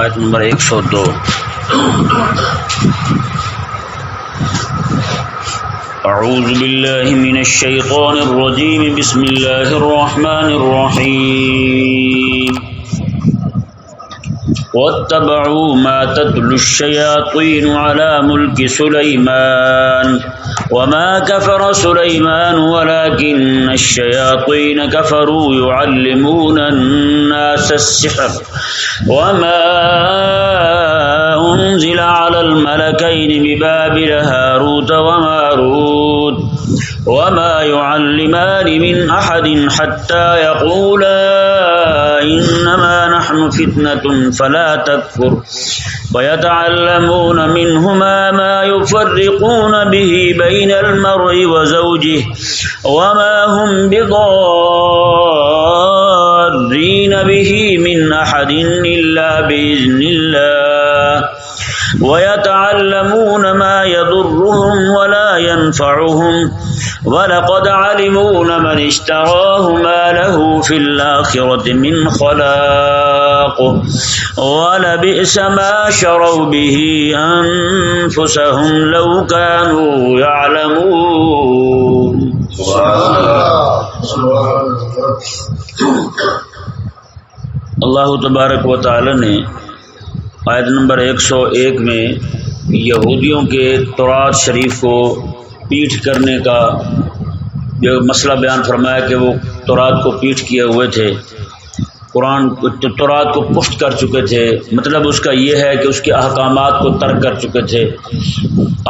آیت نمبر 102. اعوذ باللہ من الشیطان الرجیم بسم اللہ الرحمن الرحیم واتبعوا ما تتلو الشياطين على ملك سليمان وما كفر سليمان ولكن الشياطين كفروا يعلمون الناس السحر وما أنزل على الملكين ببابل هاروت وماروت وما يعلمان من أحد حتى يقولا إنما نحن فتنة فلا تكفر ويتعلمون منهما ما يفرقون به بين المرء وزوجه وما هم بضارين به من أحد إلا بإذن الله ويتعلمون ما يضرهم ولا ينفعهم وَلَقَدْ عَلِمُوا لَمَنِ اشْتَرَاهُ مَا لَهُ فِي الْآخِرَةِ مِنْ خَلَاقٍ وَلَبِئْسَ مَا شَرَوْا بِهِ أَنفُسَهُمْ لَوْ كَانُوا يَعْلَمُونَ. اللہ تبارک و تعالی نے آیت نمبر 101 میں یہودیوں کے تورات شریف کو پیٹھ کرنے کا جو مسئلہ بیان فرمایا کہ وہ تورات کو پیٹھ کیے ہوئے تھے، قرآن تورات کو پشت کر چکے تھے، مطلب اس کا یہ ہے کہ اس کے احکامات کو ترک کر چکے تھے.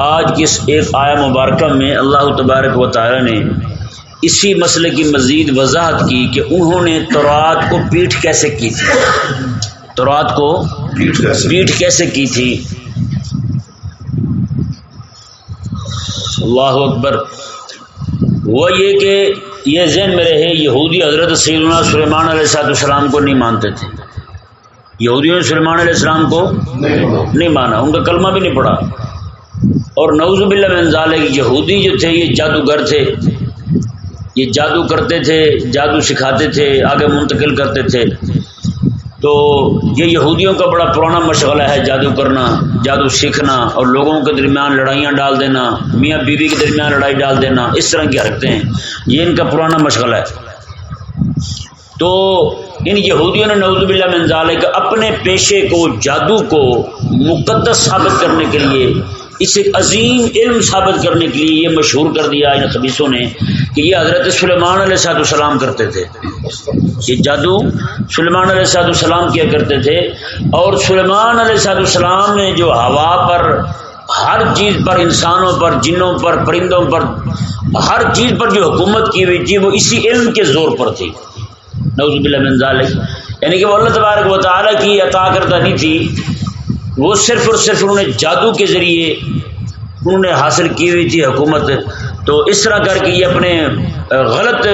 آج کی اس ایک آیہ مبارکہ میں اللہ تبارک و تعالی نے اسی مسئلے کی مزید وضاحت کی کہ انہوں نے تورات کو پیٹھ کیسے کی تھی، تورات کو پیٹھ کیسے کی تھی. اللہ اکبر. وہ یہ کہ یہ ذہن میں رہے، یہودی حضرت سیدنا سلیمان علیہ السلام کو نہیں مانتے تھے. یہودیوں نے سلیمان علیہ السلام کو نہیں مانا، ان کا کلمہ بھی نہیں پڑھا. اور نعوذ باللہ من ذالک یہودی جو تھے یہ جادوگر تھے، یہ جادو کرتے تھے، جادو سکھاتے تھے، آگے منتقل کرتے تھے. تو یہ یہودیوں کا بڑا پرانا مشغلہ ہے، جادو کرنا، جادو سیکھنا اور لوگوں کے درمیان لڑائیاں ڈال دینا، میاں بیوی کے درمیان لڑائی ڈال دینا، اس طرح کی حرکتیں ہیں، یہ ان کا پرانا مشغلہ ہے. تو ان یہودیوں نے نعوذ باللہ من ذالک اپنے پیشے کو، جادو کو مقدس ثابت کرنے کے لیے، اسے عظیم علم ثابت کرنے کے لیے یہ مشہور کر دیا ان خبیثوں نے کہ یہ حضرت سلیمان علیہ السلام کرتے تھے. یہ جادو سلیمان علیہ السلام کیا کرتے تھے. اور سلیمان علیہ السلام نے جو ہوا پر، ہر چیز پر، انسانوں پر، جنوں پر، پرندوں پر، ہر چیز پر جو حکومت کی ہوئی تھی وہ اسی علم کے زور پر تھی. نعوذ باللہ من ذالک، یعنی کہ وہ اللہ تبارک و تعالیٰ کی عطا کردہ نہیں تھی، وہ صرف اور صرف انہوں نے جادو کے ذریعے انہوں نے حاصل کی ہوئی تھی حکومت. تو اس طرح کر کے یہ اپنے غلط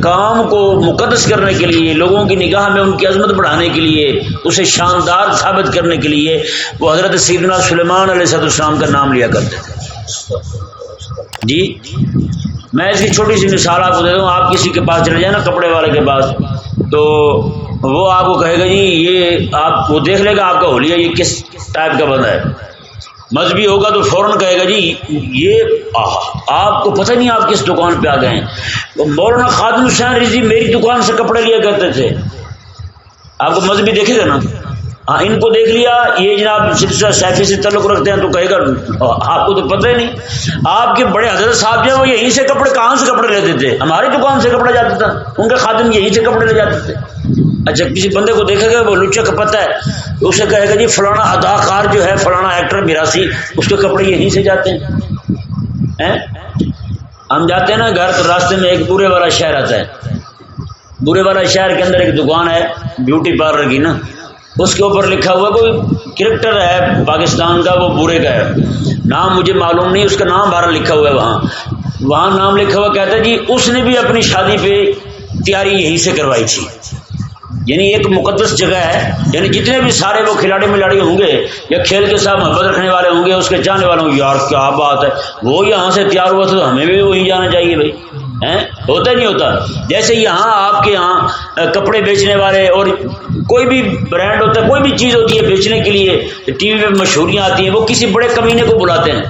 کام کو مقدس کرنے کے لیے، لوگوں کی نگاہ میں ان کی عظمت بڑھانے کے لیے، اسے شاندار ثابت کرنے کے لیے وہ حضرت سیدنا سلیمان علیہ السلام کا نام لیا کرتے تھے. جی میں اس کی چھوٹی سی مثال آپ کو دے دوں. آپ کسی کے پاس چلے جائیں نا، کپڑے والے کے پاس، تو وہ آپ کو کہے گا جی یہ آپ وہ دیکھ لے گا آپ کا حلیہ یہ کس ٹائپ کا بندہ ہے. مذہبی ہوگا تو فوراً کہے گا جی یہ آپ کو پتہ نہیں آپ کس دکان پہ آ گئے ہیں. مولانا خادم حسین رضوی میری دکان سے کپڑے لیا کرتے تھے. آپ کو مذہبی دیکھے گا نا، ہاں ان کو دیکھ لیا یہ جناب سلسلہ سیفی سے تعلق رکھتے ہیں تو کہے گا آپ کو تو پتہ ہی نہیں. آپ کے بڑے حضرت صاحب جو ہیں وہ یہیں سے کپڑے، کہاں سے کپڑے لیتے تھے؟ ہماری دکان سے کپڑا جاتا تھا، ان کے خادم یہیں سے کپڑے لے جاتے تھے. اچھا کسی بندے کو دیکھے گا وہ لچا کا پتہ ہے، اسے کہے گا جی فلانا اداکار جو ہے، فلانا ایکٹر میراثی، اس کے کپڑے یہیں سے جاتے ہیں. ہم جاتے ہیں نا گھر تو راستے میں ایک بورے والا شہر آتا ہے. بورے والا شہر کے اندر ایک دکان ہے بیوٹی پارلر کی نا، اس کے اوپر لکھا ہوا کوئی کرکٹر ہے پاکستان کا، وہ بورے کا ہے، نام مجھے معلوم نہیں، اس کا نام بارہ لکھا ہوا ہے. وہاں نام لکھا ہوا کہتا ہے جی اس نے بھی اپنی شادی پہ تیاری یہیں سے کروائی تھی. یعنی ایک مقدس جگہ ہے، یعنی جتنے بھی سارے وہ کھلاڑی ملاڑی ہوں گے یا کھیل کے ساتھ محبت رکھنے والے ہوں گے، اس کے چاہنے والے ہوں گے، یار کیا بات ہے، وہ یہاں سے تیار ہوا تھا تو ہمیں بھی وہیں جانا چاہیے بھائی. ہوتا نہیں ہوتا. جیسے یہاں آپ کے یہاں کپڑے بیچنے والے اور کوئی بھی برانڈ ہوتا ہے، کوئی بھی چیز ہوتی ہے بیچنے کے لیے، ٹی وی پہ مشہوریاں آتی ہیں، وہ کسی بڑے کمینے کو بلاتے ہیں،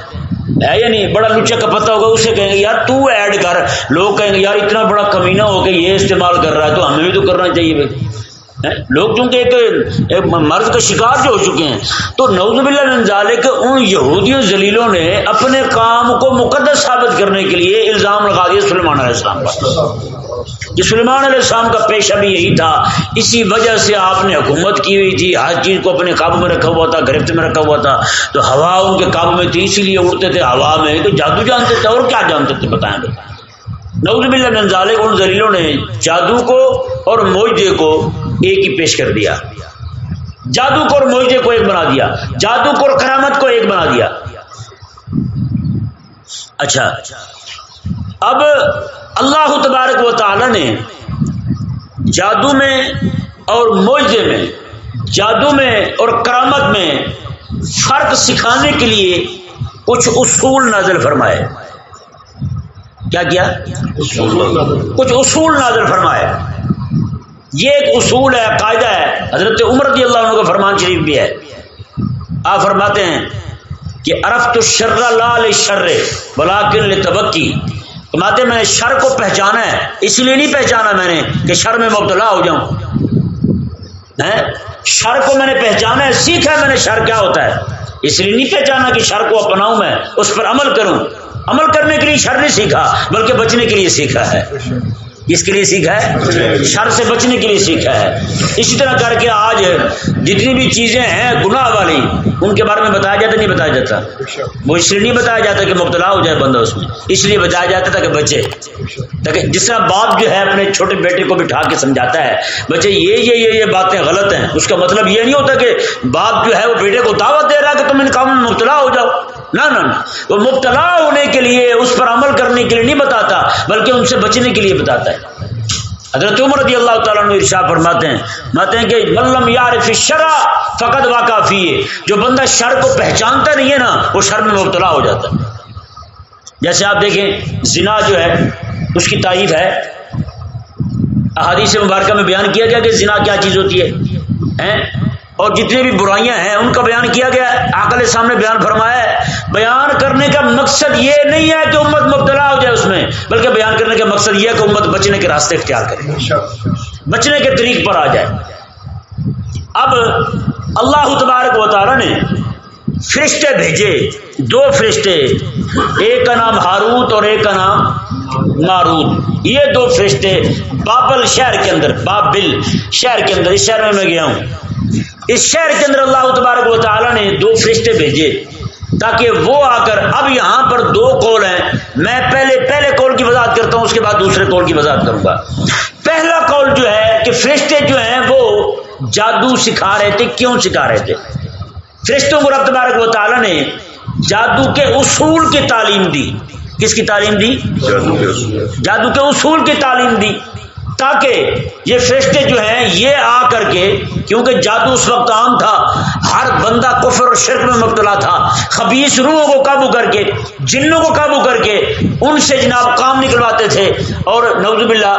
ہے یا نہیں؟ بڑا لچا کا پتہ ہوگا، اسے کہیں گے یار تو ایڈ کر، لوگ کہیں گے یار اتنا بڑا کمینہ ہو کے یہ استعمال کر رہا ہے تو ہمیں بھی تو کرنا چاہیے بھائی۔ لوگ چونکہ ایک مرض کا شکار جو ہو چکے ہیں، تو نعوذ باللہ من ذالک ان یہودیوں ذلیلوں نے اپنے کام کو مقدس ثابت کرنے کے لیے الزام لگا دیا سلیمان علیہ السلام پر، کہ سلیمان علیہ السلام کا پیشہ بھی یہی تھا، اسی وجہ سے آپ نے حکومت کی ہوئی تھی، ہر چیز کو اپنے قابو میں رکھا ہوا تھا، گرفت میں رکھا ہوا تھا، تو ہوا ان کے قابو میں تھی، اسی لیے اڑتے تھے ہوا میں، تو جادو جانتے تھے اور کیا جانتے تھے بتائیں بھائی۔ نعوذ باللہ من ذالک ان ذلیلوں نے جادو کو اور معجزے کو ایک ہی پیش کر دیا، جادو کو اور معجزے کو ایک بنا دیا، جادو کو اور کرامت کو ایک بنا دیا۔ اچھا، اب اللہ تبارک و تعالی نے جادو میں اور معجزے میں، جادو میں اور کرامت میں فرق سکھانے کے لیے کچھ اصول نازل فرمائے۔ کیا کیا؟ کچھ اصول نازل فرمائے۔ یہ ایک اصول ہے، قاعدہ ہے، حضرت عمر رضی اللہ عنہ کا فرمان شریف بھی ہے۔ آپ فرماتے ہیں کہ عرفت الشر لا للشر ولکن للتوقی، فرماتے ہیں میں نے شر کو پہچانا ہے، اس لیے نہیں پہچانا میں نے کہ شر میں مبتلا ہو جاؤں، شر کو میں نے پہچانا ہے، سیکھا ہے میں نے شر کیا ہوتا ہے، اس لیے نہیں پہچانا کہ شر کو اپناؤں، میں اس پر عمل کروں۔ عمل کرنے کے لیے شر نہیں سیکھا بلکہ بچنے کے لیے سیکھا ہے۔ کس کے لیے سیکھا ہے؟ شر سے بچنے کے لیے سیکھا ہے۔ اسی طرح کر کے آج جتنی بھی چیزیں ہیں گناہ والی، ان کے بارے میں بتایا جاتا نہیں بتایا جاتا؟ وہ اس لیے نہیں بتایا جاتا کہ مبتلا ہو جائے بندہ اس میں، اس لیے بتایا جاتا تھا کہ بچے، تاکہ جس طرح باپ جو ہے اپنے چھوٹے بیٹے کو بٹھا کے سمجھاتا ہے بچے یہ باتیں غلط ہیں، اس کا مطلب یہ نہیں ہوتا کہ باپ جو ہے وہ بیٹے کو دعوت دے رہا ہے کہ تم ان کاموں میں مبتلا ہو جاؤ، نہ وہ مبتلا ہونے کے لیے، اس پر عمل کرنے کے لیے نہیں بتاتا بلکہ ان سے بچنے کے لیے بتاتا ہے۔ حضرت عمر رضی اللہ تعالیٰ عنہ ارشاد فرماتے ہیں کہ من لم یعرف الشر فقد وقع فیہ، جو بندہ شر کو پہچانتا نہیں ہے نا وہ شر میں مبتلا ہو جاتا ہے۔ جیسے آپ دیکھیں زنا جو ہے اس کی تعریف ہے، احادیث مبارکہ میں بیان کیا گیا کہ زنا کیا چیز ہوتی ہے، اور جتنی بھی برائیاں ہیں ان کا بیان کیا گیا ہے، آقا علیہ السلام نے بیان فرمایا ہے۔ بیان کرنے کا مقصد یہ نہیں ہے کہ امت مبتلا ہو جائے اس میں، بلکہ بیان کرنے کا مقصد یہ ہے کہ امت بچنے کے راستے اختیار کرے، بچنے کے طریق پر آ جائے۔ اب اللہ تبارک و تعالی نے فرشتے بھیجے، دو فرشتے، ایک کا نام ہاروت اور ایک کا نام ماروت، یہ دو فرشتے بابل شہر کے اندر، بابل شہر کے اندر، اس شہر میں گیا ہوں، اس شہر کے اندر اللہ تبارک و تعالیٰ نے دو فرشتے بھیجے تاکہ وہ آ کر، اب یہاں پر دو قول ہیں، میں پہلے قول کی وضاحت کرتا ہوں، اس کے بعد دوسرے قول کی وضاحت کروں گا۔ پہلا قول جو ہے کہ فرشتے جو ہیں وہ جادو سکھا رہے تھے۔ کیوں سکھا رہے تھے؟ فرشتوں کو رب تبارک و تعالیٰ نے جادو کے اصول کی تعلیم دی۔ کس کی تعلیم دی؟ جادو کے اصول کی تعلیم دی، تاکہ یہ فرشتے جو ہیں یہ آ کر کے، کیونکہ جادو اس وقت عام تھا، ہر بندہ کفر اور شرک میں مبتلا تھا، خبیث روحوں کو قابو کر کے، جنوں کو قابو کر کے ان سے جناب کام نکلواتے تھے، اور نعوذ باللہ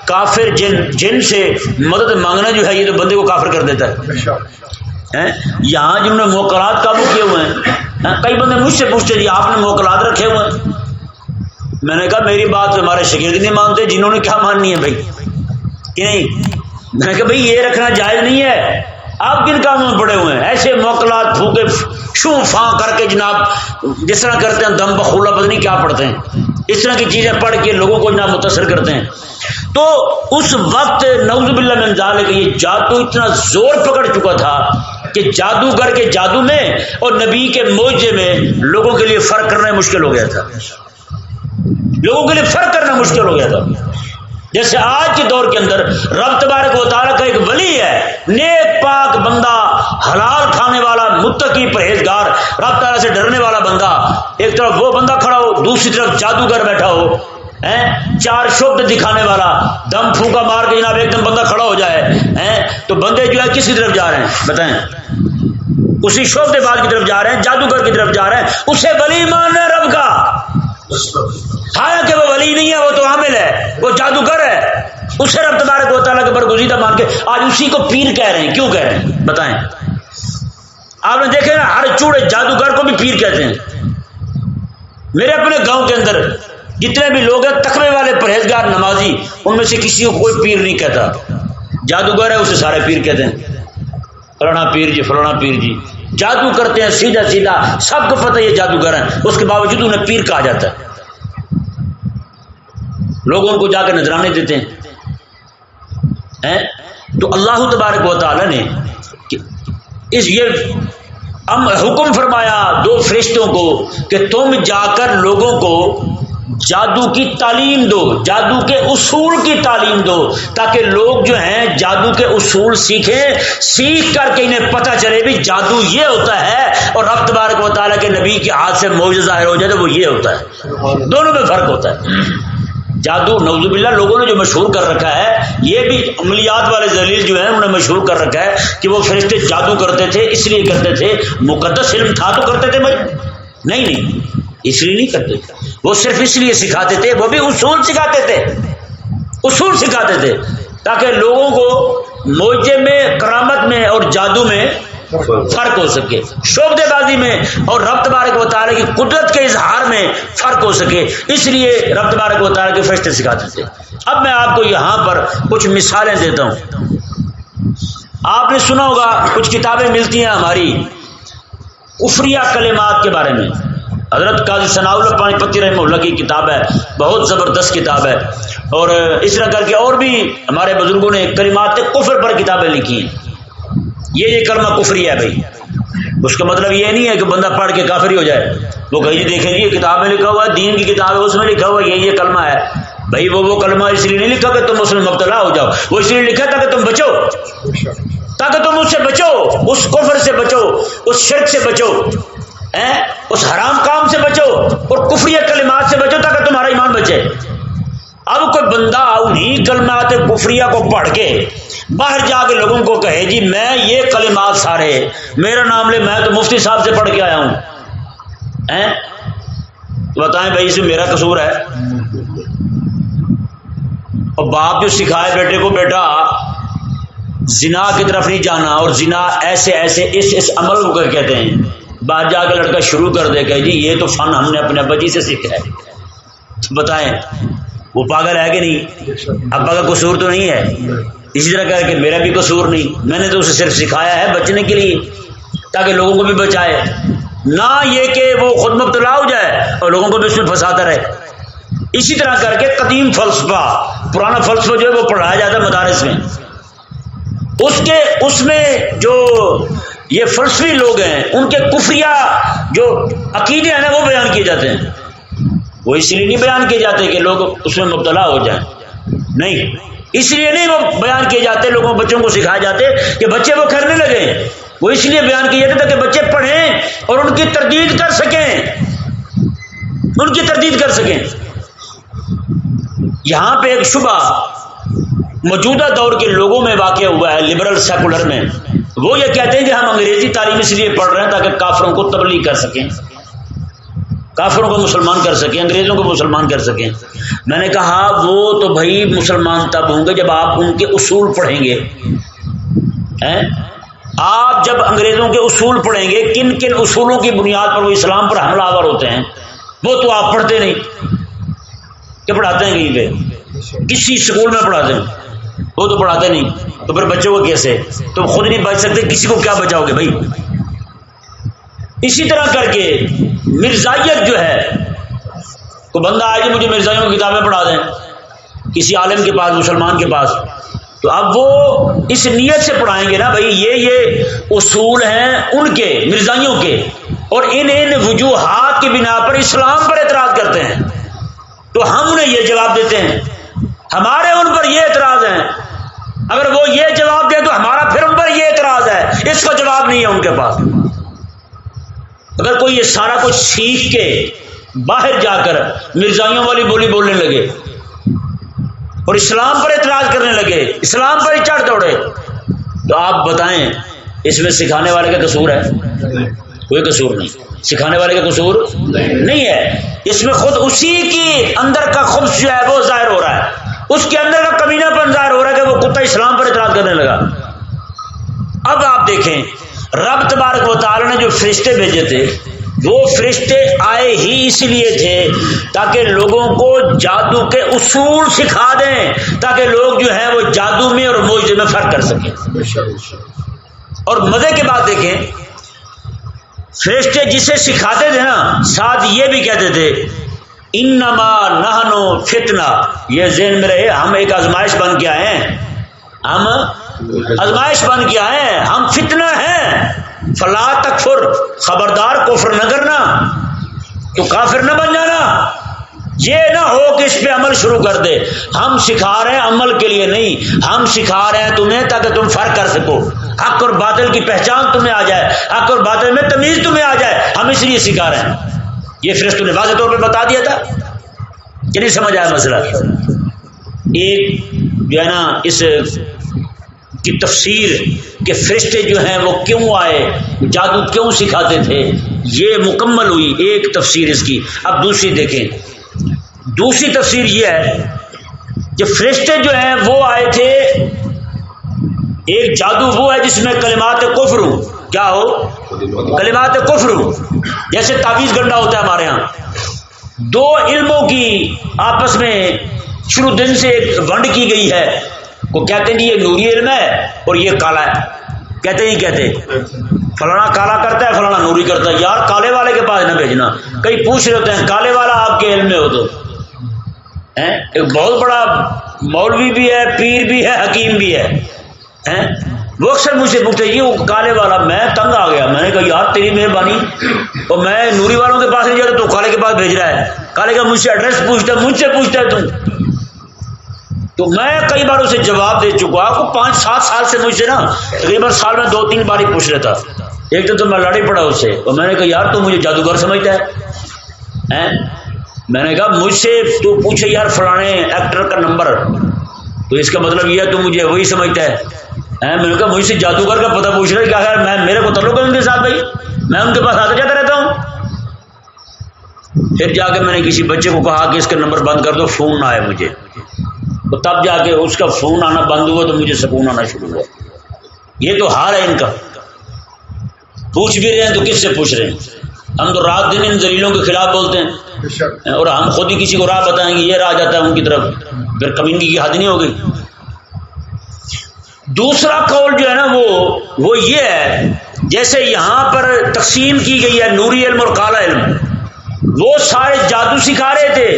کافر جن سے مدد مانگنا جو ہے یہ تو بندے کو کافر کر دیتا ہے۔ یہاں جنہوں نے موکلات قابو کیے ہوئے ہیں، کئی بندے مجھ سے پوچھتے جی آپ نے موکلات رکھے ہوئے ہیں؟ میں نے کہا میری بات ہمارے شاگرد نہیں مانتے، جنہوں نے کیا ماننی ہے بھائی کہ نہیں؟ میں نے کہا بھائی یہ رکھنا جائز نہیں ہے، آپ کن کاموں میں پڑے ہوئے ہیں؟ ایسے موکلات پھونکے شوں فاں کر کے جناب جس طرح کرتے ہیں دم بخولہ پتہ نہیں کیا پڑھتے ہیں، اس طرح کی چیزیں پڑھ کے لوگوں کو جناب متاثر کرتے ہیں۔ تو اس وقت نعوذ باللہ من ذالک یہ جادو اتنا زور پکڑ چکا تھا کہ جادوگر کے جادو میں اور نبی کے معجزے میں لوگوں کے لیے فرق کرنا مشکل ہو گیا تھا، لوگوں کے لیے فرق کرنا مشکل ہو گیا تھا۔ جیسے آج کے دور کے اندر رب تبارک و تعالیٰ کا ایک ولی ہے، نیک پاک بندہ، حلال کھانے والا، متقی پرہیزگار، رب تعالیٰ سے ڈرنے والا بندہ، ایک طرف وہ بندہ کھڑا ہو، دوسری طرف جادوگر بیٹھا ہو، چار شبد دکھانے والا، دم پھونکا مار کے جناب ایک دم بندہ کھڑا ہو جائے، تو بندے جو ہے کس کی طرف جا رہے ہیں بتائیں؟ اسی شبد باز کی طرف جا رہے ہیں، جادوگر کی طرف جا رہے ہیں، اسے ولی ماننا ہے رب کا، حالانکہ وہ ولی نہیں ہے، وہ تو عامل ہے، وہ جادوگر ہے۔ اسے رب تبارک و تعالیٰ کے برگزیدہ مان کے آج اسی کو پیر کہہ رہے ہیں. کیوں کہہ رہے ہیں بتائیں؟ آپ نے دیکھے نا ہر چوڑے جادوگر کو بھی پیر کہتے ہیں. میرے اپنے گاؤں کے اندر جتنے بھی لوگ ہیں تقوی والے پرہیزگار نمازی ان میں سے کسی کو کوئی پیر نہیں کہتا. جادوگر ہے اسے سارے پیر کہتے ہیں. فلانا پیر جی فلانا پیر جی جادو کرتے ہیں سیدھا سیدھا سب کو پتہ یہ جادوگر ہیں اس کے باوجود انہیں پیر کہا جاتا ہے. لوگ ان کو جا کے نذرانے دیتے ہیں. تو اللہ تبارک و تعالی نے یہ حکم فرمایا 2 فرشتوں کو کہ تم جا کر لوگوں کو جادو کی تعلیم دو، جادو کے اصول کی تعلیم دو، تاکہ لوگ جو ہیں جادو کے اصول سیکھیں، سیکھ کر کے انہیں پتہ چلے بھی جادو یہ ہوتا ہے اور رب تبارک و تعالیٰ کے نبی کے ہاتھ سے معجزہ ظاہر ہو جائے تو وہ یہ ہوتا ہے. دونوں میں فرق ہوتا ہے. جادو نعوذ باللہ لوگوں نے جو مشہور کر رکھا ہے، یہ بھی عملیات والے ذلیل جو ہیں انہوں نے مشہور کر رکھا ہے کہ وہ فرشتے جادو کرتے تھے اس لیے کرتے تھے. مقدس علم تھا تو کرتے تھے بھائی؟ نہیں اس لیے نہیں کرتے تھے. وہ صرف اس لیے سکھاتے تھے، وہ بھی اصول سکھاتے تھے، اصول سکھاتے تھے تاکہ لوگوں کو معجزے میں، کرامت میں اور جادو میں فرق ہو سکے، شعبدے بازی میں اور رب تبارک و تعالیٰ کی قدرت کے اظہار میں فرق ہو سکے. اس لیے رب تبارک و تعالیٰ کے فرشتے سکھاتے تھے. اب میں آپ کو یہاں پر کچھ مثالیں دیتا ہوں. آپ نے سنا ہوگا کچھ کتابیں ملتی ہیں ہماری کفریہ کلمات کے بارے میں. حضرت قاضی ثناء اللہ پانی پتی رحمہ اللہ کی کتاب ہے، بہت زبردست کتاب ہے. اور اس طرح کر کے اور بھی ہمارے بزرگوں نے کلمات کفر پر کتابیں لکھی ہیں. یہ کلمہ کفری ہے بھائی. اس کا مطلب یہ نہیں ہے کہ بندہ پڑھ کے کافر ہی ہو جائے. وہ کہیں جی دیکھیں جی یہ کتاب میں لکھا ہوا ہے، دین کی کتاب ہے، اس میں لکھا ہوا ہے یہ کلمہ ہے. بھائی وہ کلمہ اس لیے نہیں لکھا کہ تم اس میں مبتلا ہو جاؤ، وہ اس لیے لکھا تاکہ تم بچو، تاکہ تم اس سے بچو، اس کفر سے بچو، اس شرک سے بچو، اس حرام کام سے بچو اور کفریہ کلمات سے بچو تاکہ تمہارا ایمان بچے. اب کوئی بندہ انہی کلمات کفریہ کو پڑھ کے باہر جا کے لوگوں کو کہے جی میں یہ کلمات سارے میرا نام لے، میں تو مفتی صاحب سے پڑھ کے آیا ہوں، بتائیں بھائی اس میں میرا قصور ہے؟ اور باپ جو سکھائے بیٹے کو بیٹا زنا کی طرف نہیں جانا اور زنا ایسے ایسے اس عمل کو کہتے ہیں، بعد جا کے لڑکا شروع کر دے کہ جی یہ تو فن ہم نے اپنے ابا جی سے سیکھا ہے. تو بتائیں وہ پاگل ہے کہ نہیں؟ ابا کا قصور تو نہیں ہے. اسی طرح کہا کہ میرا بھی قصور نہیں، میں نے تو اسے صرف سکھایا ہے بچنے کے لیے تاکہ لوگوں کو بھی بچائے، نہ یہ کہ وہ خود مبتلا ہو جائے اور لوگوں کو بھی اس میں پھنساتا رہے. اسی طرح کر کے قدیم فلسفہ، پرانا فلسفہ جو ہے وہ پڑھایا جاتا ہے مدارس میں. اس میں جو یہ فلسفی لوگ ہیں ان کے کفریہ جو عقیدے ہیں وہ بیان کیے جاتے ہیں. وہ اس لیے نہیں بیان کیے جاتے کہ لوگ اس میں مبتلا ہو جائیں، نہیں اس لیے نہیں وہ بیان کیے جاتے، لوگوں بچوں کو سکھائے جاتے کہ بچے وہ کرنے لگیں. وہ اس لیے بیان کیے جاتے تاکہ بچے پڑھیں اور ان کی تردید کر سکیں، ان کی تردید کر سکیں. یہاں پہ ایک شبہ موجودہ دور کے لوگوں میں واقع ہوا ہے، لبرل سیکولر میں. وہ یہ کہتے ہیں کہ ہم انگریزی تعلیم اس لیے پڑھ رہے ہیں تاکہ کافروں کو تبلیغ کر سکیں، کافروں کو مسلمان کر سکیں، انگریزوں کو مسلمان کر سکیں. میں نے کہا وہ تو بھائی مسلمان تب ہوں گے جب آپ ان کے اصول پڑھیں گے. آپ جب انگریزوں کے اصول پڑھیں گے کن کن اصولوں کی بنیاد پر وہ اسلام پر حملہ آور ہوتے ہیں وہ تو آپ پڑھتے نہیں. کیا پڑھاتے ہیں کہیں پہ؟ کسی اسکول میں پڑھاتے ہیں؟ وہ تو پڑھاتے نہیں. تو پھر بچوں کو کیسے؟ تم خود نہیں بچ سکتے، کسی کو کیا بچاؤ گے بھائی؟ اسی طرح کر کے مرزائیت جو ہے، تو بندہ آئے کہ مجھے مرزائیوں کی کتابیں پڑھا دیں کسی عالم کے پاس، مسلمان کے پاس، تو اب وہ اس نیت سے پڑھائیں گے نا بھائی یہ اصول ہیں ان کے مرزائیوں کے، اور ان وجوہات کی بنا پر اسلام پر اعتراض کرتے ہیں. تو ہم انہیں یہ جواب دیتے ہیں، ہمارے ان پر یہ اعتراض ہیں. اگر وہ یہ جواب دے تو ہمارا پھر ان پر یہ اعتراض ہے، اس کا جواب نہیں ہے ان کے پاس. اگر کوئی یہ سارا کچھ سیکھ کے باہر جا کر مرزائیوں والی بولی بولنے لگے اور اسلام پر اعتراض کرنے لگے، اسلام پر ہی چڑھ دوڑے، تو آپ بتائیں اس میں سکھانے والے کا قصور ہے؟ کوئی قصور نہیں، سکھانے والے کا قصور نہیں ہے. اس میں خود اسی کی اندر کا خبث جو ہے وہ ظاہر ہو رہا ہے. اس کے اندر کا کمینہ پن ظاہر ہو رہا ہے کہ وہ کتا اسلام پر اعتراض کرنے لگا۔ اب آپ دیکھیں رب تبارک و تعالی نے جو فرشتے بھیجے تھے وہ فرشتے آئے ہی اس لیے تھے تاکہ لوگوں کو جادو کے اصول سکھا دیں، تاکہ لوگ جو ہیں وہ جادو میں اور معجزے میں فرق کر سکیں۔ اور مزے کی بات دیکھیں، فرشتے جسے سکھاتے تھے نا ساتھ یہ بھی کہتے تھے انما نحنو فتنہ، یہ ذہن میں رہے ہم ایک آزمائش بن کے آئے ہیں، ہم آزمائش بن کے آئے ہیں، ہم فتنہ ہیں، فلا تکفر، خبردار کفر نہ کرنا، تو کافر نہ بن جانا، یہ نہ ہو کہ اس پہ عمل شروع کر دے۔ ہم سکھا رہے ہیں عمل کے لیے نہیں، ہم سکھا رہے ہیں تمہیں تاکہ تم فرق کر سکو، حق اور باطل کی پہچان تمہیں آ جائے، حق اور باطل میں تمیز تمہیں آ جائے، ہم اس لیے سکھا رہے ہیں۔ یہ فرشتوں نے واضح طور پہ بتا دیا تھا کہ نہیں سمجھ آیا مسئلہ؟ ایک جو ہے نا اس کی تفسیر کہ فرشتے جو ہیں وہ کیوں آئے، جادو کیوں سکھاتے تھے، یہ مکمل ہوئی ایک تفسیر اس کی۔ اب دوسری دیکھیں، دوسری تفسیر یہ ہے کہ فرشتے جو ہیں وہ آئے تھے، ایک جادو وہ ہے جس میں کلمات کفر ہوں، کیا ہو؟ کلمات کفر ہوں، جیسے تعویذ گنڈا ہوتا ہے ہمارے ہاں۔ دو علموں کی آپس میں شروع دن سے ایک ونڈ کی گئی ہے، کو کہتے ہیں یہ نوری علم ہے اور یہ کالا ہے، کہتے نہیں کہتے فلانا کالا کرتا ہے فلانا نوری کرتا ہے، یار کالے والے کے پاس نہ بھیجنا، کئی پوچھ رہے ہوتے ہیں کالے والا آپ کے علم میں ہو تو ایک بہت بڑا مولوی بھی ہے، پیر بھی ہے، حکیم بھی ہے، وہ اکثر مجھ سے پوچھتے یہ کالے والا، میں تنگ آ گیا، میں نے کہا یار تیری مہربانی، اور میں نوری والوں کے پاس نہیں جاتا تو کالے کے پاس بھیج رہا ہے، کالے کا مجھ سے ایڈریس پوچھتا ہے، مجھ سے پوچھتا ہے تو میں کئی بار اسے جواب دے چکا، آپ کو 5-7 سال سے مجھ سے نا تقریباً سال میں 2-3 بار ہی پوچھ رہا تھا، ایک تو میں لڑائی پڑا اس سے، اور میں نے کہا یار تو مجھے جادوگر سمجھتا ہے، میں نے کہا مجھ سے تو پوچھے یار فلانے ایکٹر کا نمبر، تو اس کا مطلب یہ ہے تو مجھے وہی سمجھتا ہے، میں نے کہا مجھ سے جادوگر کا پتہ پوچھ رہا ہے، کیا خیر میں میرے کو تعلق ہے ان کے ساتھ بھائی، میں ان کے پاس آتا جاتا رہتا ہوں۔ پھر جا کے میں نے کسی بچے کو کہا کہ اس کا نمبر بند کر دو، فون نہ آئے مجھے، تو تب جا کے اس کا فون آنا بند ہوا تو مجھے سکون آنا شروع ہوا۔ یہ تو حال ہے ان کا، پوچھ بھی رہے ہیں تو کس سے پوچھ رہے ہیں؟ ہم تو رات دن ان ذلیلوں کے خلاف بولتے ہیں، اور ہم خود ہی کسی کو راہ بتائیں گے یہ راہ جاتا ہے ان کی طرف، پھر کمینگی کی حد نہیں ہوگی۔ دوسرا قول جو ہے نا وہ یہ ہے جیسے یہاں پر تقسیم کی گئی ہے نوری علم اور کالا علم، وہ سارے جادو سکھا رہے تھے،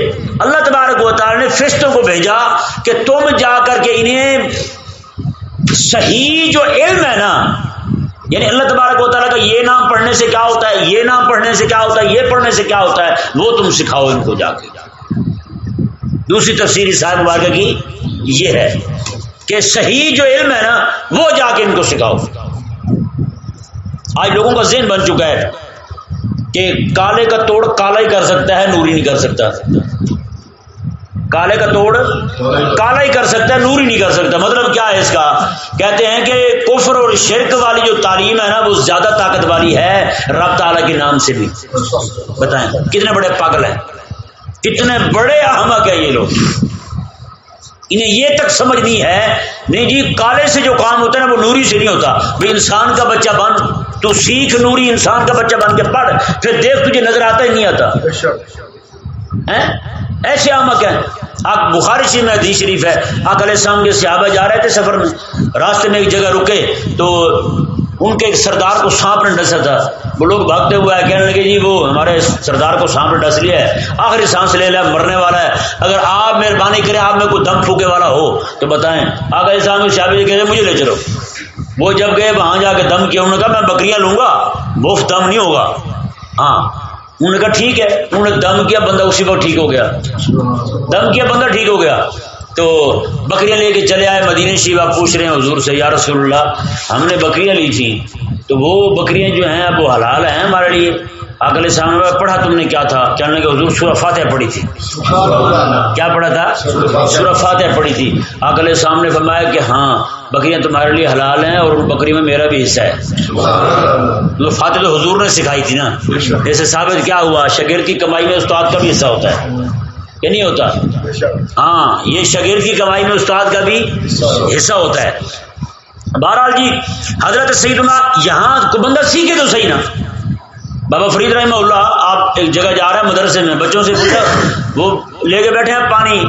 اللہ تبارک و تعالی نے فرشتوں کو بھیجا کہ تم جا کر کے انہیں صحیح جو علم ہے نا، یعنی اللہ تبارک و تعالیٰ کا یہ نام پڑھنے سے کیا ہوتا ہے، یہ نام پڑھنے سے کیا ہوتا ہے، یہ پڑھنے سے کیا ہوتا ہے، وہ تم سکھاؤ ان کو جا کے۔ دوسری تفسیر صاحب مبارکہ کی یہ ہے کہ صحیح جو علم ہے نا وہ جا کے ان کو سکھاؤ۔ آج لوگوں کا ذہن بن چکا ہے کہ کالے کا توڑ کالا ہی کر سکتا ہے، نوری نہیں کر سکتا، کالے کا توڑ کالا ہی کر سکتا ہے، نوری نہیں کر سکتا۔ مطلب کیا ہے اس کا؟ کہتے ہیں کہ کفر اور شرک والی جو تعلیم ہے نا وہ زیادہ طاقت والی ہے رب تعالیٰ کے نام سے بھی۔ بتائیں کتنے بڑے پاگل ہیں، کتنے بڑے احمق ہیں یہ لوگ، انہیں یہ تک سمجھ نہیں ہے نہیں جی کالے سے جو کام ہوتا ہے نا وہ نوری سے نہیں ہوتا۔ بھائی انسان کا بچہ بن، تو سیکھ نوری انسان کا بچہ بن کے پڑھ، پھر دیکھ تجھے نظر آتا ہی نہیں آتا۔ ایسے احمق ہیں۔ آپ بخاری شریف میں حدیث شریف ہے، آقا علیہ السلام کے صحابہ جا رہے تھے سفر میں، راستے میں ایک جگہ رکے تو ان کے ایک سردار کو سانپ نے ڈسا تھا، وہ لوگ بھاگتے ہوئے آئے، کہنے لگے جی وہ ہمارے سردار کو سانپ نے ڈس لیا ہے، آخری سانس لے لیا، مرنے والا ہے، اگر آپ مہربانی کریں آپ میں کوئی دم پھونکے والا ہو تو بتائیں۔ آقا علیہ السلام کے صحابہ کہتے ہیں مجھے لے چلو۔ وہ جب گئے وہاں جا کے دم کیا، انہوں نے کہا میں بکریاں لوں گا، مفت دم نہیں ہوگا۔ ہاں انہوں نے کہا ٹھیک ہے، انہوں نے دم کیا، بندہ اسی وقت ٹھیک ہو گیا، دم کیا بندہ ٹھیک ہو گیا۔ تو بکریاں لے کے چلے آئے مدینے شریف، آپ پوچھ رہے ہیں حضور سے یا رسول اللہ ہم نے بکریاں لی تھیں تو وہ بکریاں جو ہیں اب وہ حلال ہیں ہمارے لیے۔ آقا علیہ السلام نے پڑھا تم نے کیا تھا؟ کہنے لگے حضور سورہ فاتحہ پڑھی تھی۔ کیا پڑھا تھا؟ سورہ فاتحہ پڑھی تھی۔ آقا علیہ السلام نے فرمایا کہ ہاں بکریاں تمہارے لیے حلال ہیں اور ان بکری میں میرا بھی حصہ ہے۔ تو فاتحہ تو حضور نے سکھائی تھی نا، جیسے ثابت کیا ہوا شاگرد کی کمائی میں استاد کا بھی حصہ ہوتا ہے۔ کہ نہیں ہوتا؟ ہاں، یہ شاگرد کی کمائی میں استاد کا بھی حصہ ہوتا ہے۔ بہرحال جی حضرت سیدنا یہاں کو بندہ سیکھے تو صحیح نا۔ بابا فرید رحمہ اللہ آپ ایک جگہ جا رہے ہیں مدرسے میں، بچوں سے پوچھا، وہ لے کے بیٹھے ہیں پانی،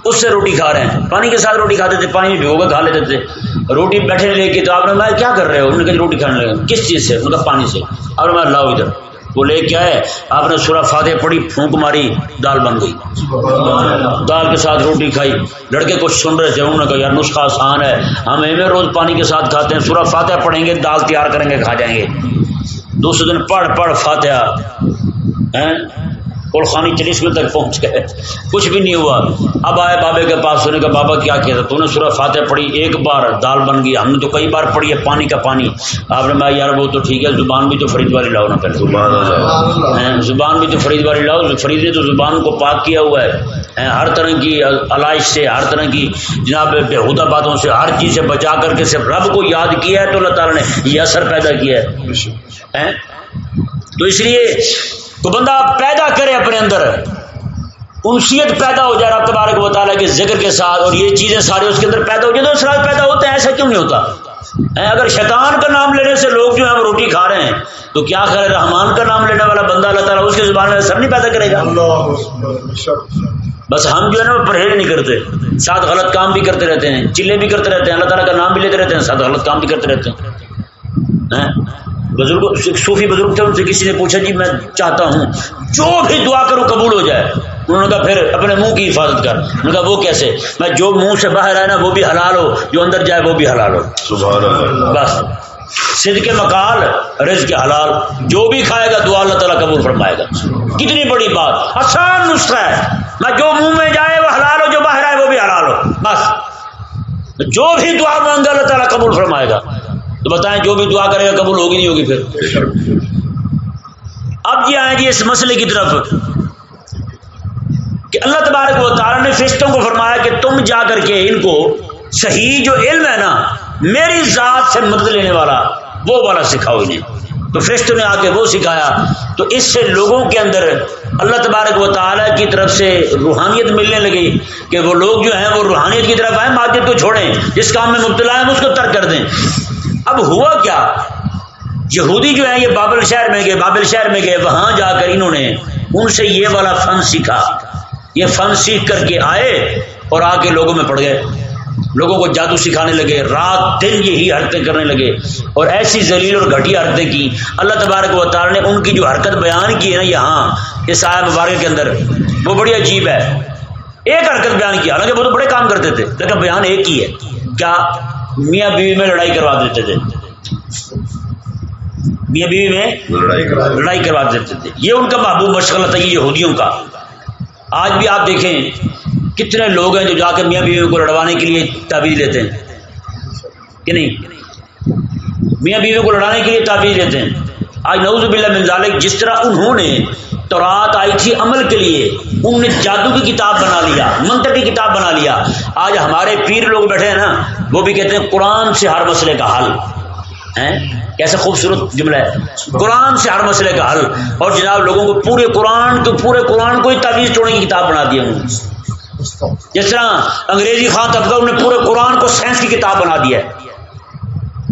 اس سے روٹی کھا رہے ہیں، پانی کے ساتھ روٹی کھاتے تھے، پانی بھگو کے کھا لیتے تھے، روٹی بیٹھے لے کے، تو آپ نے میں کیا کر رہے ہو؟ انہوں نے کہا روٹی کھانے لگے۔ کس چیز سے؟ انہوں نے کہا پانی سے۔ آپ نے لاؤ ادھر، وہ لے کے آئے، آپ نے سورہ فاتحہ پڑھی، پھونک ماری، دال بن گئی، دال کے ساتھ روٹی کھائی۔ لڑکے کچھ سن رہے تھے، انہوں نے کہا یار نسخہ آسان ہے، ہم ایویں روز پانی کے ساتھ کھاتے ہیں، سورہ فاتحہ پڑھیں گے، دال تیار کریں گے، کھا جائیں گے۔ دوسرے دن پڑھ فاتحہ خانی 40 میں تک پہنچ گئے، کچھ بھی نہیں ہوا۔ اب آئے بابے کے پاس، انہوں نے کہا بابا کیا کیا تھا؟ تو نے سورہ فاتحہ پڑھی، ایک بار دال بن گئی، ہم نے تو کئی بار پڑھی ہے پانی کا پانی۔ آپ نے کہا یار وہ تو ٹھیک ہے، زبان بھی تو فرید والی لاؤ نا پہلے، زبان بھی تو فرید والی لاؤ۔ فرید نے تو زبان کو پاک کیا ہوا ہے ہر طرح کی علائش سے، ہر طرح کی جناب بےہودہ باتوں سے، ہر چیز سے بچا کر کے صرف رب کو یاد کیا ہے، تو اللہ تعالیٰ نے یہ اثر پیدا کیا ہے۔ تو اس لیے تو بندہ پیدا کرے اپنے اندر انسیت پیدا ہو جائے رب تبارک و تعالیٰ کے ذکر کے ساتھ، اور یہ چیزیں سارے اس کے اندر پیدا ہو جائے تو اثرات پیدا ہوتے ہیں۔ ایسا کیوں نہیں ہوتا؟ اگر شیطان کا نام لینے سے لوگ جو ہیں وہ روٹی کھا رہے ہیں، تو کیا خیر رحمان کا نام لینے والا بندہ اللہ تعالیٰ اس کی زبان میں اثر نہیں پیدا کرے گا؟ بس ہم جو ہے نا وہ پرہیز نہیں کرتے، ساتھ غلط کام بھی کرتے رہتے ہیں، چلے بھی کرتے رہتے ہیں، اللہ تعالیٰ کا نام بھی لیتے رہتے ہیں، ساتھ غلط کام بھی کرتے رہتے ہیں۔ بزرگ صوفی بزرگ تھے، ان سے کسی نے پوچھا جی میں چاہتا ہوں جو بھی دعا کروں قبول ہو جائے۔ انہوں نے کہا پھر اپنے منہ کی حفاظت کر۔ انہوں نے کہا وہ کیسے؟ میں جو منہ سے باہر آئے نا وہ بھی حلال ہو، جو اندر جائے وہ بھی حلال ہو۔ سبحان اللہ۔ بس صدق مقال رزق حلال، جو بھی کھائے گا دعا اللہ تعالیٰ قبول فرمائے گا۔ کتنی بڑی بات، آسان نسخہ ہے، میں جو منہ میں جائے وہ حلال ہو، جو باہر آئے وہ بھی حلال ہو، بس جو بھی دعا مانگے اللہ تعالیٰ قبول فرمائے گا۔ تو بتائیں جو بھی دعا کرے گا قبول ہوگی نہیں ہوگی؟ پھر اب یہ آئیں گے اس مسئلے کی طرف کہ اللہ تبارک و تعالیٰ نے فرشتوں کو فرمایا کہ تم جا کر کے ان کو صحیح جو علم ہے نا میری ذات سے مدد لینے والا وہ والا سکھاؤ انہیں۔ تو فرشتوں نے آ کے وہ سکھایا، تو اس سے لوگوں کے اندر اللہ تبارک و تعالیٰ کی طرف سے روحانیت ملنے لگی کہ وہ لوگ جو ہیں وہ روحانیت کی طرف آئیں، مادیت کو چھوڑیں، جس کام میں مبتلا ہیں اس کو ترک کر دیں۔ اب ہوا کیا، یہودی جو ہیں یہ بابل شہر میں گئے، وہاں جا کر انہوں نے ان سے یہ والا فن سیکھا، یہ فن سیکھ کر کے آئے اور آ کے لوگوں میں پڑ گئے، لوگوں کو جادو سکھانے لگے، رات دن یہی حرکتیں کرنے لگے، اور ایسی ذلیل اور گھٹیا حرکتیں کی۔ اللہ تبارک و تعالیٰ نے ان کی جو حرکت بیان کی ہے نا یہاں اس آیت مبارکہ کے اندر، وہ بڑی عجیب ہے۔ ایک حرکت بیان کی، حالانکہ وہ تو بڑے کام کرتے تھے، لیکن بیان ایک ہی ہے، کیا؟ میاں بیوی میں لڑائی کروا دیتے تھے، میاں بیوی میں لڑائی کروا دیتے تھے، یہ ان کا محبوب مشغلہ تھا، یہ یہودیوں کا۔ آج بھی آپ دیکھیں کتنے لوگ ہیں جو جا کے میاں بیوی کو لڑوانے کے لیے تعویذ لیتے ہیں کہ نہیں؟ میاں بیوی کو لڑانے کے لیے تعویذ لیتے ہیں۔ آج نعوذ باللہ من ذالک، جس طرح انہوں نے تورات آئی تھی عمل کے لیے، انہوں نے جادو کی کتاب بنا لیا، منطق کی کتاب بنا لیا۔ آج ہمارے پیر لوگ بیٹھے ہیں نا، وہ بھی کہتے ہیں قرآن سے ہر مسئلے کا حل ہے۔ کیسا خوبصورت جملہ ہے، قرآن سے ہر مسئلے کا حل، اور جناب لوگوں کو پورے قرآن کو ہی تعویذ توڑنے کی کتاب بنا دیا انہوں نے۔ جس طرح انگریزی خان طبقہ انہوں نے پورے قرآن کو سائنس کی کتاب بنا دیا ہے،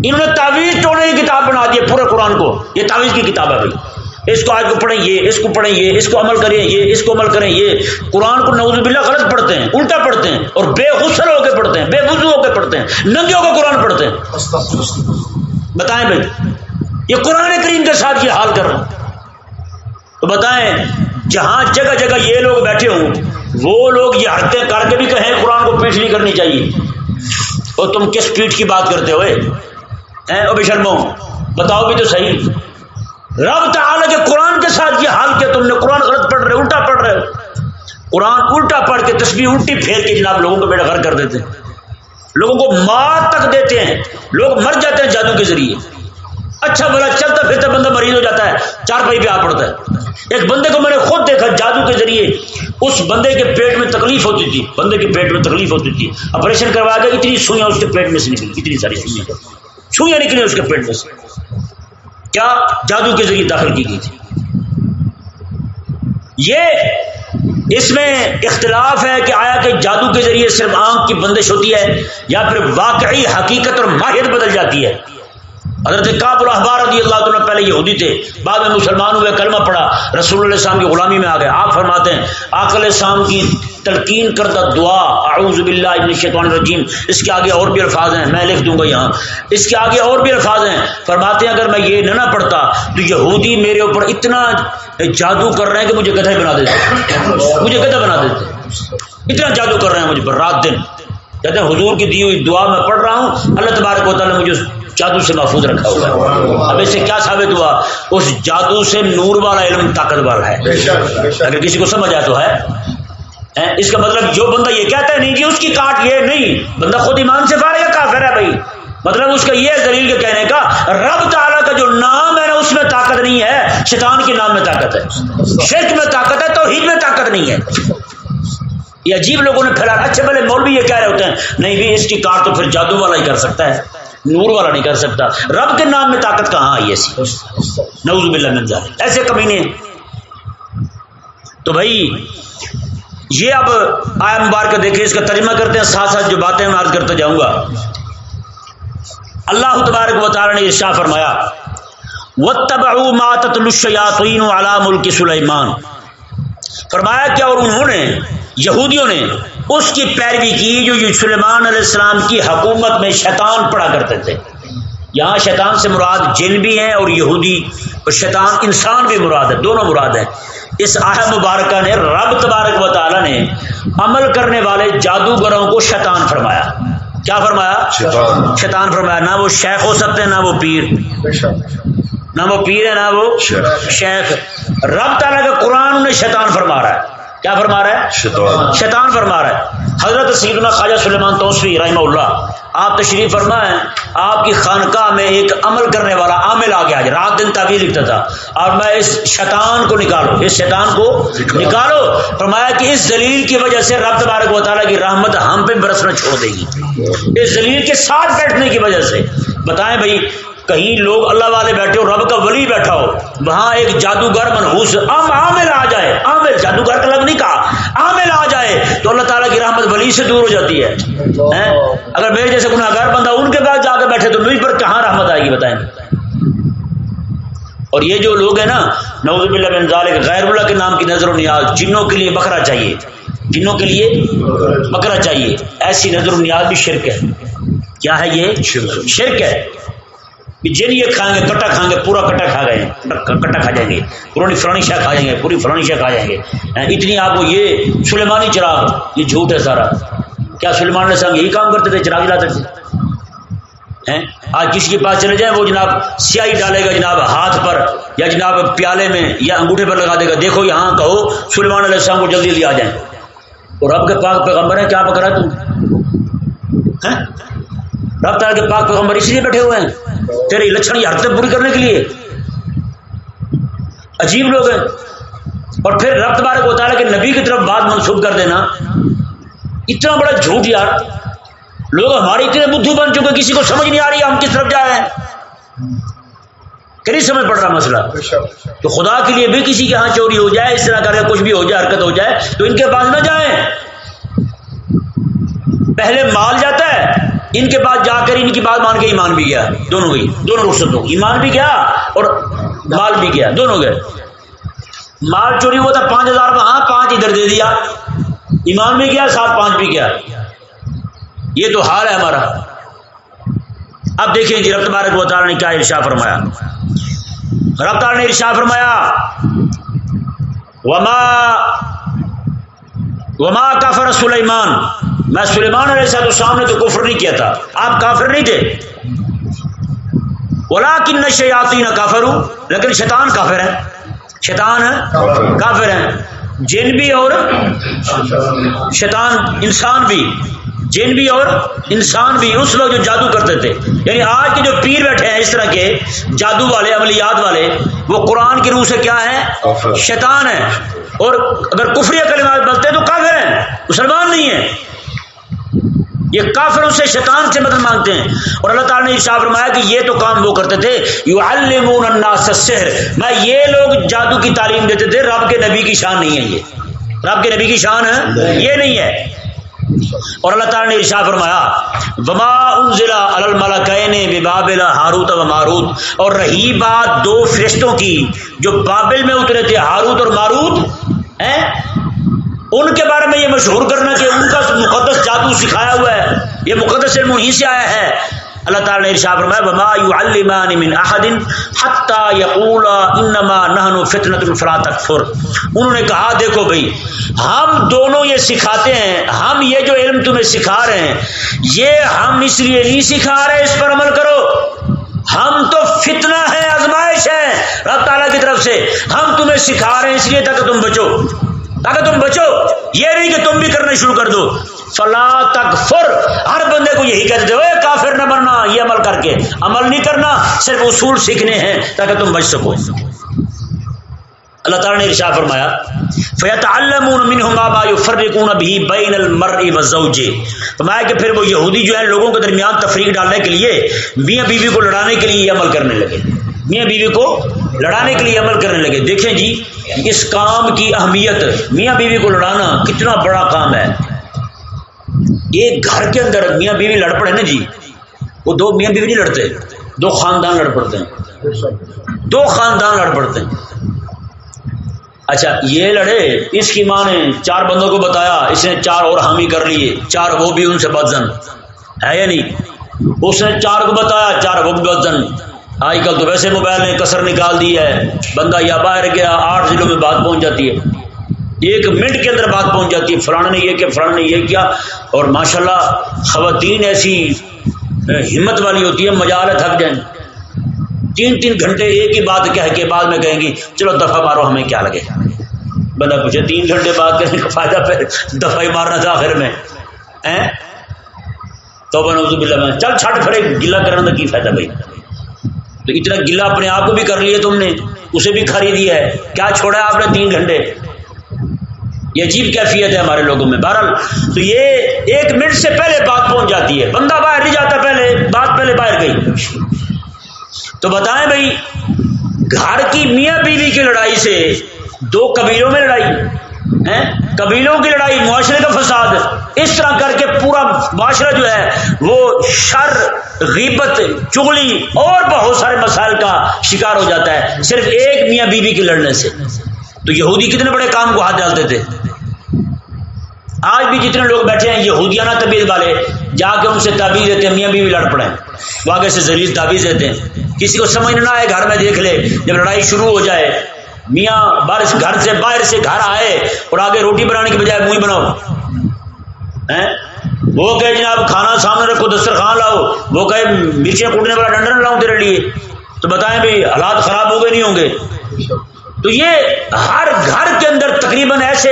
انہوں نے تعویذ توڑنے کی کتاب بنا دی ہے پورے قرآن کو، یہ تعویذ کی کتاب ہے بھائی، اس کو آج کو پڑھیں یہ، اس کو پڑھیں یہ، اس کو عمل کریں یہ، اس کو عمل کریں یہ۔ قرآن کو نعوذ باللہ غلط پڑھتے ہیں، الٹا پڑھتے ہیں، اور بے غسل ہو کے پڑھتے ہیں، بے وضو ہو کے پڑھتے ہیں، ننگے ہو کے قرآن پڑھتے ہیں۔ بتائیں بھائی، یہ قرآن کریم کے ساتھ یہ حال کر رہا ہوں، تو بتائیں جہاں جگہ جگہ یہ لوگ بیٹھے ہوں، وہ لوگ یہ حرکتیں کر کے بھی کہیں قرآن کو پیٹ نہیں کرنی چاہیے، اور تم کس پیٹ کی بات کرتے ہوئے ہیں؟ او بے شرمو، بتاؤ بھی تو صحیح، رب تعالیٰ کے قرآن کے ساتھ یہ حال کیا تم نے؟ قرآن غلط پڑھ رہے ہو، الٹا پڑھ رہے ہو، قرآن الٹا پڑھ کے تسبیح الٹی پھیر کے جناب لوگوں کو بیڑا غرق کر دیتے ہیں، لوگوں کو مات تک دیتے ہیں، لوگ مر جاتے ہیں جادو کے ذریعے۔ اچھا بھلا چلتا پھرتا بندہ مریض ہو جاتا ہے، چار پائی پہ آ پڑتا ہے۔ ایک بندے کو میں نے خود دیکھا جادو کے ذریعے، اس بندے کے پیٹ میں تکلیف ہوتی تھی، آپریشن کروایا گیا، اتنی سوئیاں اس کے پیٹ میں سے نکلی، اتنی ساری سوئیاں نکلی اس کے پیٹ میں سے، کیا جادو کے ذریعے داخل کی گئی تھی۔ یہ اس میں اختلاف ہے کہ آیا کہ جادو کے ذریعے صرف آنکھ کی بندش ہوتی ہے یا پھر واقعی حقیقت اور ماہیت بدل جاتی ہے. حضرت کعب الاحبار رضی اللہ عنہ پہلے یہودی تھے، بعد میں مسلمان ہوئے، کلمہ پڑھا، رسول اللہ علیہ السلام کی غلامی میں آ گئے. آپ فرماتے ہیں آقا علیہ السلام کی تلقین کردہ دعا اعوذ باللہ من الشیطان الرجیم، اس کے آگے اور بھی الفاظ ہیں، میں لکھ دوں گا یہاں، اس کے آگے اور بھی الفاظ ہیں. فرماتے ہیں اگر میں یہ نہ پڑھتا تو یہودی میرے اوپر اتنا جادو کر رہے ہیں کہ مجھے گدھا بنا دیتے، مجھے گدھا بنا دیتے، اتنا جادو کر رہے ہیں مجھ پر رات دن. کہتے ہیں حضور کی دی ہوئی دعا میں پڑھ رہا ہوں، اللہ تبارک و تعالیٰ نے مجھے جادو سے محفوظ رکھا ہوا ہے. اب اس سے کیا ثابت ہوا؟ اس جادو سے نور والا علم طاقت والا ہے. اگر کسی کو سمجھ آیا تو ہے. اس کا مطلب جو بندہ یہ کہتا ہے نہیں جی اس کی کاٹ یہ نہیں، بندہ خود ایمان سے فارغ ہے، کافر ہے بھائی. مطلب اس کا یہ ہے دلیل کے کہنے کا رب تعالیٰ کا جو نام ہے نا اس میں طاقت نہیں ہے، شیطان کے نام میں طاقت ہے، شرک میں طاقت ہے، توحید میں طاقت نہیں ہے. یہ عجیب لوگوں نے پھیلا. اچھے بھلے مولوی یہ کہہ رہے ہوتے ہیں نہیں بھی اس کی کاٹ تو پھر جادو والا ہی کر سکتا ہے، نور والا نہیں کر سکتا. رب کے نام میں طاقت کہاں آئی ایسی؟ نعوذ باللہ من ذالک، ایسے کمینے. تو بھائی یہ اب آیا مبارکہ دیکھیں، اس کا ترجمہ کرتے ہیں، ساتھ ساتھ جو باتیں میں عرض کرتا جاؤں گا. اللہ تبارک و تعالی نے ارشاد فرمایا وَاتَّبَعُوا مَا تَتْلُو الشَّيَاطِينُ عَلَى مُلْكِ سُلَيْمَانَ. فرمایا کہ اور انہوں نے یہودیوں نے اس کی پیروی کی جو سلیمان علیہ السلام کی حکومت میں شیطان پڑھا کرتے تھے. یہاں شیطان سے مراد جن بھی ہیں اور یہودی، اور شیطان انسان بھی مراد ہے، دونوں مراد ہیں. اس آیت مبارکہ نے رب تبارک و تعالیٰ نے عمل کرنے والے جادوگروں کو شیطان فرمایا. کیا فرمایا؟ شیطان فرمایا. نہ وہ شیخ ہو سکتے ہیں، نہ وہ پیر، نہ وہ پیر ہے، نہ وہ شیخ. رب تعالیٰ کا قرآن انہیں شیطان فرما رہا ہے. کیا فرما رہا ہے؟ شیطان فرما رہا ہے. حضرت سیدنا خواجہ سلیمان توسوی رحمہ اللہ آپ تشریف فرمائیں، آپ کی خانقاہ میں ایک عمل کرنے والا عامل آ گیا، رات دن تعبیر لکھتا تھا، اور میں اس شیطان کو نکالو، اس شیطان کو نکالو. فرمایا کہ اس ذلیل کی وجہ سے رب تبارک و تعالیٰ کی رحمت ہم پہ برسنا چھوڑ دے گی، اس ذلیل کے ساتھ بیٹھنے کی وجہ سے. بتائیں بھائی کہیں لوگ اللہ والے بیٹھے ہو، رب کا ولی بیٹھا ہو، وہاں ایک جادوگر منحوس عامل آ جائے، عامل جادوگر کا لفظ نہیں کہا، عامل آ جائے تو اللہ تعالیٰ کی رحمت ولی سے دور ہو جاتی ہے. اگر میرے جیسے گناہگار بندہ ان کے پاس جا کے بیٹھے تو مجھ پر کہاں رحمت آئے گی بتائیں. اور یہ جو لوگ ہیں نا نعوذ باللہ من ذالک، غیر اللہ کے نام کی نظر و نیاز، جنوں کے لیے بکرا چاہیے، جنوں کے لیے بکرا چاہیے، ایسی نظر و نیاز بھی شرک ہے. کیا ہے یہ؟ شرک ہے. جن یہ کھائیں گے کٹا کھائیں گے، پورا کٹا کھا گئے، کٹا کھا جائیں گے، پورانی فلانی شاہ کھا جائیں گے، پوری فلانی شاہ کھا جائیں گے. اتنی آپ کو یہ سلیمانی چراغ، یہ جھوٹ ہے سارا. کیا سلیمان علیہ السلام یہی کام کرتے تھے، چراغ جلاتے تھے؟ آج کسی کے پاس چلے جائیں وہ جناب سیاہی ڈالے گا جناب ہاتھ پر یا جناب پیالے میں یا انگوٹھے پر لگا دے گا، دیکھو یہاں کہو سلیمان علیہ السلام کو جلدی لے آ جائیں. اور رب کے پاک پیغمبر ہیں، کیا پکڑا تو رب تعالیٰ کے پاک پیغمبر اس لیے بیٹھے ہوئے ہیں تیرے لچھن یا حرکتیں پوری کرنے کے لیے. عجیب لوگ ہیں. اور پھر رب تبارک و تعالیٰ کے نبی کی طرف بات منسوخ کر دینا، اتنا بڑا جھوٹ یار. لوگ ہمارے اتنے بدھو بن چکے کسی کو سمجھ نہیں آ رہی ہم کس طرف جائیں. کہ نہیں سمجھ پڑ رہا مسئلہ. تو خدا کے لیے بھی کسی کے ہاں چوری ہو جائے، اس طرح کر کے کچھ بھی ہو جائے، حرکت ہو جائے تو ان کے پاس نہ جائیں. پہلے مال جاتا ہے، ان کے پاس جا کر ان کی بات مان کے ایمان بھی گیا، دونوں گئی، دونوں رخصت ہو، ایمان بھی گیا اور مال بھی گیا، دونوں گئے. مال چوری ہوا تھا 5,000 وہاں، 5 ادھر دے دیا، ایمان بھی گیا، ساتھ 5 بھی گیا. یہ تو حال ہے ہمارا. اب دیکھیں جی رب تبارک و تعالیٰ نے کیا ارشاد فرمایا. رب تعالیٰ نے ارشاد فرمایا وما کفر سلیمان، میں سلیمان علیہ السلام نے تو کفر نہیں کیا تھا، آپ کافر نہیں تھے. ولکن الشیاطین کفروا، لیکن شیطان کافر ہے، شیطان کافر ہے. جن بھی اور شیطان، انسان بھی، جن بھی اور انسان بھی، اس وقت جو جادو کرتے تھے. یعنی آج کے جو پیر بیٹھے ہیں اس طرح کے جادو والے، عملیات والے، وہ قرآن کی روح سے کیا ہے؟ شیطان ہے. اور اگر کفری کلمات بولتے ہیں تو کافر ہیں، مسلمان نہیں ہیں. یہ کافروں سے، شیطان سے مدد مانگتے ہیں. اور اللہ تعالیٰ نے ارشاد فرمایا کہ یہ تو کام وہ کرتے تھے یعلمون الناس السحر، میں یہ لوگ جادو کی تعلیم دیتے تھے. رب کے نبی کی شان نہیں ہے یہ. رب کے نبی کی شان ہے یہ نہیں ہے. اور اللہ تعالیٰ نے ارشاد فرمایا وما انزل علی الملکین ببابل ہاروت و ماروت، اور رہی بات دو فرشتوں کی جو بابل میں اترے تھے، ہاروت اور ماروت ہیں، ان کے بارے میں یہ مشہور کرنا کہ ان کا مقدس جادو سکھایا ہوا ہے، یہ مقدس علم انہی سے آیا ہے. اللہ تعالیٰ نے ارشاد فرمایا وما يعلمان من احد حتى يقولا انما نحن فتنة فلا تکفر. انہوں نے کہا دیکھو بھائی ہم دونوں یہ سکھاتے ہیں، ہم یہ جو علم تمہیں سکھا رہے ہیں یہ ہم اس لیے نہیں سکھا رہے اس پر عمل کرو، ہم تو فتنہ ہے، آزمائش ہے رب تعالیٰ کی طرف سے، ہم تمہیں سکھا رہے ہیں اس لیے تاکہ تم بچو، تاکہ تم بچو، یہ نہیں کہ تم بھی کرنا شروع کر دو. فلا تکفر، ہر بندے کو یہی کہتے تھے اے کافر نہ بننا، یہ عمل کر کے عمل نہیں کرنا، صرف اصول سیکھنے ہیں تاکہ تم بچ سکو. اللہ تعالیٰ نے ارشاد فرمایا فَيَتَعَلَّمُونَ مِنْهُمَا مَا يُفَرِّقُونَ بِهِ بَيْنَ الْمَرْءِ وَالزَّوْجِ. فرمایا کہ پھر وہ یہودی جو ہیں لوگوں کے درمیان تفریق ڈالنے کے لیے میاں بیوی کو لڑانے کے لیے یہ عمل کرنے لگے، میاں بیوی کو لڑانے کے لیے عمل کرنے لگے. دیکھیں جی اس کام کی اہمیت، میاں بیوی کو لڑانا کتنا بڑا کام ہے. ایک گھر کے اندر میاں بیوی لڑ پڑے نا جی، وہ دو میاں بیوی نہیں لڑتے، دو خاندان لڑ پڑتے ہیں، دو خاندان لڑ پڑتے ہیں. اچھا یہ لڑے، اس کی ماں نے 4 بندوں کو بتایا، اس نے 4 اور حامی کر لیے، 4 وہ بھی ان سے بدزن ہے یا نہیں، اس نے 4 کو بتایا 4 وہ بھی بدزن. آج کل تو ویسے موبائل نے کسر نکال دی ہے، بندہ یا باہر گیا 8 ضلعوں میں بات پہنچ جاتی ہے، 1 منٹ کے اندر بات پہنچ جاتی ہے، فلاں نے یہ کیا فلاں نے یہ کیا. اور ماشاءاللہ خواتین ایسی ہمت والی ہوتی ہے مجال ہے تھک جائیں، 3 گھنٹے ایک ہی بات کہہ کے بعد میں کہیں گی چلو دفعہ مارو ہمیں کیا لگے. بندہ پوچھے 3 گھنٹے بات کرنے کا فائدہ پھر دفعہ ہی مارنا تھا آخر میں. توبہ نعوذ باللہ میں چل چھٹ پھڑے گلا کرنے کا کی فائدہ بھائی. تو اتنا گلا اپنے آپ کو بھی کر لیے تم نے، اسے بھی خریدی ہے، کیا چھوڑا ہے آپ نے 3 گھنٹے. یہ عجیب کیفیت ہے ہمارے لوگوں میں. بہرحال تو یہ 1 منٹ سے پہلے بات پہنچ جاتی ہے، بندہ باہر نہیں جاتا، پہلے بات پہلے باہر گئی. تو بتائیں بھائی گھر کی میاں بیوی کی لڑائی سے 2 قبیلوں میں لڑائی، قبیلوں کی لڑائی، معاشرے کا فساد، اس طرح کر کے پورا معاشرہ جو ہے وہ شر، غیبت، چغلی اور بہت سارے مسائل کا شکار ہو جاتا ہے صرف ایک میاں بیوی کے لڑنے سے. تو یہودی کتنے بڑے کام کو ہاتھ ڈالتے تھے. آج بھی جتنے لوگ بیٹھے ہیں یہودیانہ طبیعت والے جا کے ان سے تعبیر دیتے ہیں میاں بیوی لڑ پڑے، وہ آگے سے ذلیل تعبیر دیتے ہیں. کسی کو سمجھ نہ آئے گھر میں دیکھ لے، جب لڑائی شروع ہو جائے میاں بارش گھر سے باہر سے گھر آئے اور آگے روٹی بنانے کی بجائے منہ بناؤ، وہ کہے جناب کھانا سامنے رکھو دسترخوان لاؤ، وہ کہے مرچیں کوٹنے والا ڈنڈا نہ لاؤں تیرے لیے. تو بتائیں بھائی حالات خراب ہو گئے نہیں ہوں گے. تو یہ ہر گھر کے اندر تقریباً ایسے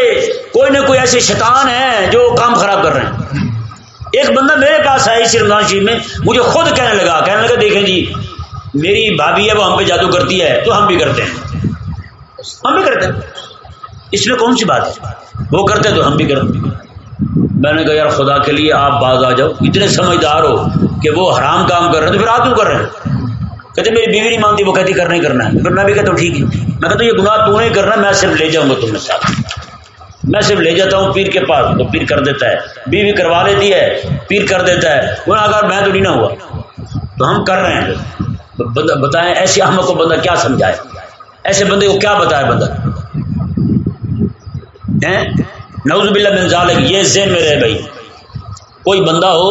کوئی نہ کوئی ایسے شیطان ہیں جو کام خراب کر رہے ہیں. ایک بندہ میرے پاس آیا اس رمضان شریف میں، مجھے خود کہنے لگا دیکھیں جی میری بھابھی ہے وہ ہم پہ جادو کرتی ہے تو ہم بھی کرتے ہیں، ہم بھی کرتے ہیں، اس میں کون سی بات ہے، وہ کرتے تو ہم بھی کرتے ہیں. میں نے کہا یار خدا کے لیے آپ باز آ جاؤ، اتنے سمجھدار ہو کہ وہ حرام کام کر رہے ہیں تو پھر آپ کیوں کر رہے ہیں. کہتے میری بیوی نہیں مانتی، وہ کہتی کرنا ہی کرنا ہے. پھر میں بھی کہتا ہوں ٹھیک ہے، میں کہتا ہوں یہ گناہ تو نہیں کرنا، میں صرف لے جاؤں گا تمہیں ساتھ، میں صرف لے جاتا ہوں پیر کے پاس، تو پیر کر دیتا ہے، بیوی کروا لیتی ہے، پیر کر دیتا ہے. گناہ گار میں تو نہیں نہ ہوا، تو ہم کر رہے ہیں. بتائیں ایسے احمق کو بندہ کیا سمجھائے، ایسے بندے کو کیا بتائے بندہ. نعوذ باللہ من ذالک. یہ ذہن میں رہے بھائی، کوئی بندہ ہو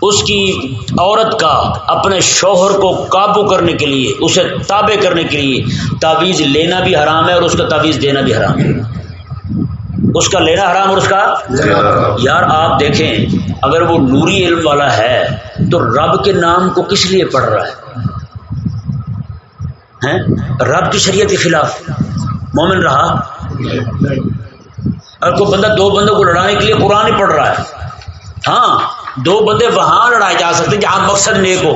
اس کی عورت کا اپنے شوہر کو قابو کرنے کے لیے، اسے تابع کرنے کے لیے تعویذ لینا بھی حرام ہے اور اس کا تعویذ دینا بھی حرام ہے. اس کا لینا حرام اور اس کا یار آپ دیکھیں اگر وہ نوری علم والا ہے تو رب کے نام کو کس لیے پڑھ رہا ہے؟ رب کی شریعت کے خلاف مومن رہا. اگر کوئی بندہ 2 بندوں کو لڑانے کے لیے قرآن ہی پڑھ رہا ہے، ہاں 2 بندے وہاں لڑائے جا سکتے جہاں مقصد نیک ہو،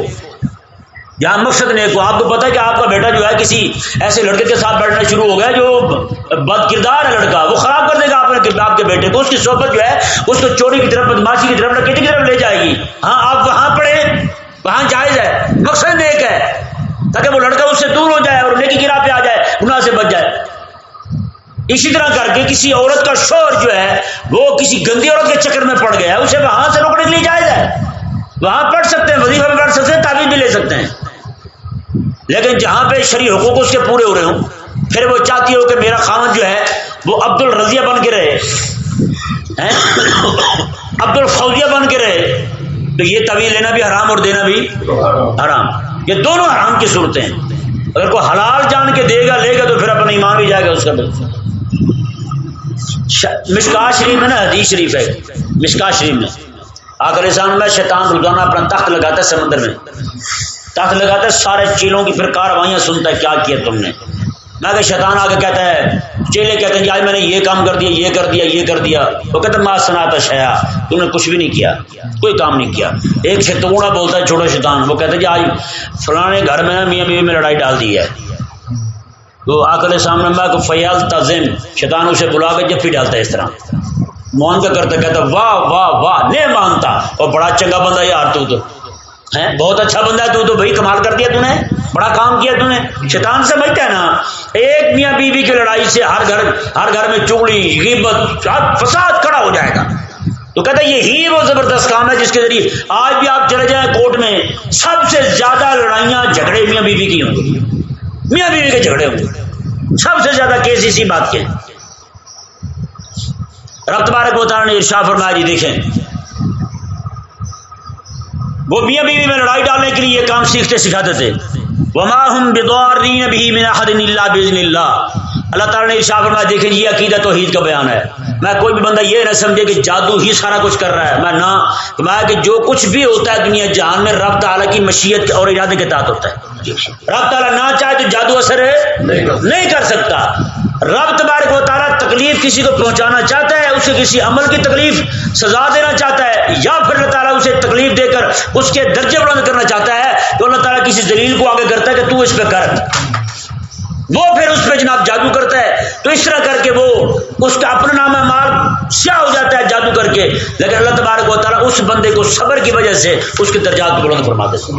جہاں مقصد نیک ہو. آپ کو پتہ ہے کہ آپ کا بیٹا جو ہے کسی ایسے لڑکے کے ساتھ بیٹھنا شروع ہو گیا جو بد کردار ہے لڑکا، وہ خراب کر دے گا آپ کے بیٹے کو. اس کی صحبت جو ہے اس کو چوری کی طرف، بدماشی کی طرف، ڈکیتی کی طرف لے جائے گی. ہاں آپ وہاں پڑھیں، وہاں جائز ہے، مقصد نیک ہے تاکہ وہ لڑکا اس سے دور ہو جائے اور نیکی کی راہ پہ آ جائے، گناہ سے بچ جائے. اسی طرح کر کے کسی عورت کا شوہر جو ہے وہ کسی گندی عورت کے چکر میں پڑ گیا، اسے وہاں سے روکنے کے لیے جائز ہے، وہاں پڑھ سکتے ہیں، وظیفہ بھی پڑھ سکتے ہیں، تعویذ بھی لے سکتے ہیں، لیکن جہاں پہ شرعی حقوق اس کے پورے ہو رہے ہوں، پھر وہ چاہتی ہو کہ میرا خاوند جو ہے وہ عبد الرضیہ بن کے رہے، عبد الفوزیہ بن کے رہے، تو یہ تعویذ لینا بھی حرام اور دینا بھی حرام، یہ دونوں حرام کی صورتیں ہیں۔ اگر کوئی حلال جان کے دے گا لے گا تو پھر اپنا ایمان بھی جائے گا اس کا۔ مشکات شریف میں نا حدیث شریف ہے، مشکات شریف میں آقا علیہ السلام میں شیطان روزانہ اپنا تخت لگاتا ہے سمندر میں، تخت لگاتا ہے، سارے چیلوں کی پھر کاروائیاں سنتا ہے، کیا کیا تم نے؟ میں کہ شیطان آگے کہتا ہے، چیلے کہتے ہیں کہ آج میں نے یہ کام کر دیا، یہ کر دیا، یہ کر دیا، وہ کہتا ہے ما صنعت شیئا، تم نے کچھ بھی نہیں کیا، کوئی کام نہیں کیا۔ ایک شیطان بولتا ہے چھوٹا شیطان، وہ کہتا ہے کہ آج فلانے گھر میں میاں بیوی میں لڑائی ڈال دی ہے، تو آقا علیہ السلام نے کہ فیال تزم، شیطان اسے بلا کے جب بھی ڈالتا ہے اس طرح مون کا کرتا، کہتا واہ واہ واہ، نہیں مانتا، اور بڑا چنگا بندہ یار تو ہے، بہت اچھا بندہ ہے تو بھائی، کمال کر دیا تو نے، بڑا کام کیا تو نے۔ شیطان سمجھتا ہے نا ایک میاں بیوی کی لڑائی سے ہر گھر میں چغلی غیبت فساد کھڑا ہو جائے گا، تو کہتا ہے یہی وہ زبردست کام ہے جس کے ذریعے آج بھی آپ چلے جائیں کورٹ میں سب سے زیادہ لڑائیاں جھگڑے میاں بیوی کی ہوں گی، میاں بیوی کے جھگڑے ہوں گے، سب سے زیادہ کیس اسی بات کے۔ رب تبارک و تعالیٰ نے ارشاد فرمایا، جی دیکھیں وہ میاں بیوی میں لڑائی ڈالنے کے لیے یہ کام سیکھتے سکھاتے تھے، وما هم بضارین به من احد الا باذن اللہ۔ اللہ تعالیٰ نے ارشاد فرمایا، دیکھیں یہ عقیدہ توحید کا بیان ہے، میں کوئی بھی بندہ یہ نہ سمجھے کہ جادو ہی سارا کچھ کر رہا ہے، میں نہ فرمایا کہ جو کچھ بھی ہوتا ہے دنیا جہان میں رب تعالیٰ کی مشیت اور ارادے کے تحت ہوتا ہے۔ رب تعالیٰ نہ چاہے تو جادو اثر نہیں کر سکتا۔ رب تبارک و تعالیٰ تکلیف کسی کو پہنچانا چاہتا ہے، اسے کسی عمل کی تکلیف سزا دینا چاہتا ہے، یا پھر اللہ تعالیٰ اسے تکلیف دے کر اس کے درجے بلند کرنا چاہتا ہے، تو اللہ تعالیٰ کسی دلیل کو آگے کرتا ہے کہ تو اس پہ کر، وہ پھر اس پہ جناب جادو کرتا ہے، تو اس طرح کر کے وہ اس کا اپنا نام مال سیاہ ہو جاتا ہے جادو کر کے، لیکن اللہ تبارک و تعالیٰ اس بندے کو صبر کی وجہ سے اس کے درجات کو بلند فرما دیتے ہیں۔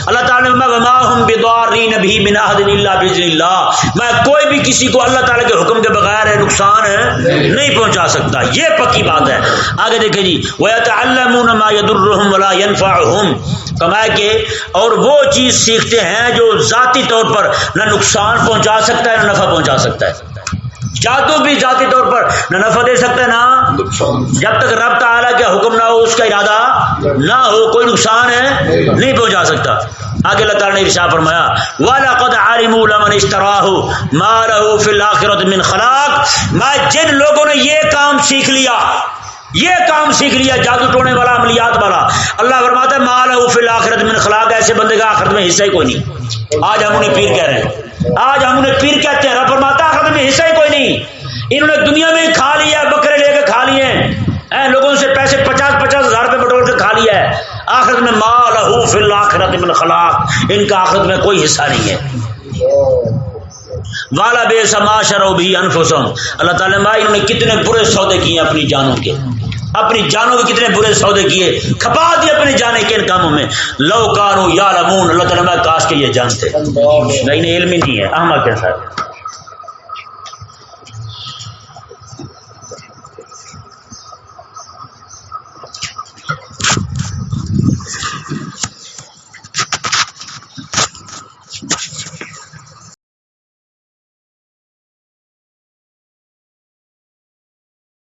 اللہ تعالیٰ نے وما هم بضارین به من احد الا باذن اللہ، میں کوئی بھی کسی کو اللہ تعالیٰ کے حکم کے بغیر نقصان نہیں پہنچا سکتا، یہ پکی بات ہے۔ آگے دیکھیں جی، وَيَتَعَلَّمُونَ مَا يَضُرُّهُمْ وَلَا يَنفَعُهُمْ، کمائے کے اور وہ چیز سیکھتے ہیں جو ذاتی طور پر نہ نقصان پہنچا سکتا ہے نہ نفع پہنچا سکتا ہے۔ جادو بھی ذاتی طور پر نہ نفع دے سکتا ہے نہ، جب تک رب تعالیٰ کا حکم نہ ہو، اس کا ارادہ نہ ہو، کوئی نقصان نہیں پہنچا سکتا۔ آگے اللہ تعالیٰ نے ارشاد فرمایا، وَلَقَدْ عَلِمُوا لَمَنِ اشْتَرَاهُ مَا لَهُ فِي الْآخِرَةِ مِنْ خَلَاقٍ، میں جن لوگوں نے یہ کام سیکھ لیا جادو ٹونے والا، عملیات والا، اللہ فرماتا ہے ما لَهُ فِي الْآخِرَةِ مِنْ خَلَاقٍ، ایسے بندے کا آخرت میں حصہ ہی کوئی نہیں۔ آج ہم انہیں پیر کہہ رہے ہیں، آج ہم انہیں پیر کہتے ہیں، رب فرماتا ہے آخرت میں حصہ ہی کوئی نہیں، انہوں نے دنیا میں کھا لیا، بکرے لے کے کھا لیے ہیں، لوگوں سے پیسے 50,000 روپے بٹور کے کھا لیا ہے، آخرت میں ما لَهُ فِي الْآخِرَةِ مِنْ خَلَاقٍ، ان کا آخرت میں کوئی حصہ نہیں ہے۔ والا بے سما شرو بھی انفسهم، اللہ تعالیٰ نے انہوں نے کتنے برے سودے کیے اپنی جانوں کے، اپنی جانوں کے کتنے برے سودے کیے، کھپا دیے اپنی جانیں کے ان کاموں میں، لو کانوا یعلمون، اللہ تعالیٰ نے کاش کہ یہ جانتے، نہیں علم ہی نہیں ہے، احمد کے ساتھ